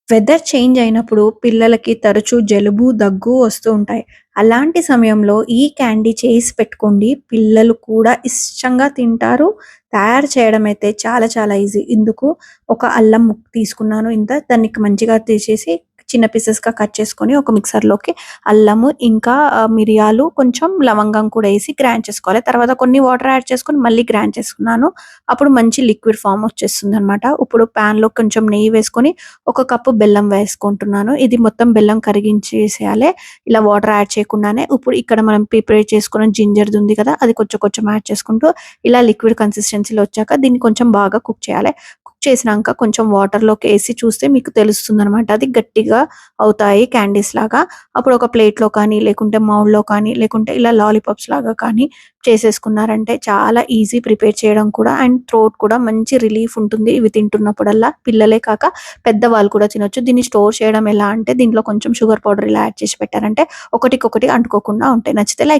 Weather change అయినప్పుడు పిల్లలకి తరచూ జలుబు, దగ్గు వస్తూ ఉంటాయి. అలాంటి సమయంలో ఈ క్యాండీ చేసి పెట్టుకోండి. పిల్లలు కూడా ఇష్టంగా తింటారు. తయారు చేయడం అయితే చాలా చాలా ఈజీ. ఇందుకు ఒక అల్లం ముక్క తీసుకున్నాను ఇంత. దాన్ని మంచిగా తీసేసి చిన్న పీసెస్‌గా కట్ చేసుకొని ఒక మిక్సర్‌లోకి అల్లము, ఇంకా మిరియాలు, కొంచెం లవంగం కూడా ఏసి గ్రైండ్ చేసుకోవాలి. తర్వాత కొన్ని వాటర్ యాడ్ చేసుకొని మళ్ళీ గ్రైండ్ చేసుకున్నాను. అప్పుడు మంచి లిక్విడ్ ఫార్మ్ వచ్చేస్తుందనమాట. ఇప్పుడు పాన్‌లో కొంచెం నెయ్యి వేసుకొని ఒక కప్పు బెల్లం వేసుకుంటున్నాను. ఇది మొత్తం బెల్లం కరిగించేసేయాలి. ఇలా వాటర్ యాడ్ చేయకుండానే. ఇప్పుడు ఇక్కడ మనం ప్రిపేర్ చేసుకున్న జింజర్‌ది ఉంది కదా! అది కొంచెం కొంచెం యాడ్ చేసుకుంటూ ఇలా లిక్విడ్ కన్సిస్టెన్సీలో వచ్చాక దీన్ని కొంచెం బాగా కుక్ చేయాలి. కుక్ చేసినాక కొంచెం వాటర్‌లోకి ఏసి చూస్తే మీకు తెలుస్తుందనమాట. అది గట్టిగా అవుతాయి క్యాండీస్ లాగా. అప్పుడు ఒక ప్లేట్‌లో కానీ, లేకుంటే మౌల్డ్‌లో కానీ, లేకుంటే ఇలా లాలీపాప్స్ లాగా కానీ చేసేసుకున్నారంటే చాలా ఈజీ ప్రిపేర్ చేయడం కూడా. అండ్ థ్రోట్ కూడా మంచి రిలీఫ్ ఉంటుంది ఇవి తింటున్నప్పుడల్లా. పిల్లలే కాక పెద్దవాళ్ళు కూడా తినొచ్చు. దీన్ని స్టోర్ చేయడం ఎలా అంటే దీంట్లో కొంచెం షుగర్ పౌడర్ ఇలా యాడ్ చేసి పెట్టారంటే ఒకటికొకటి అంటుకోకుండా ఉంటాయి. నచ్చితే లైక్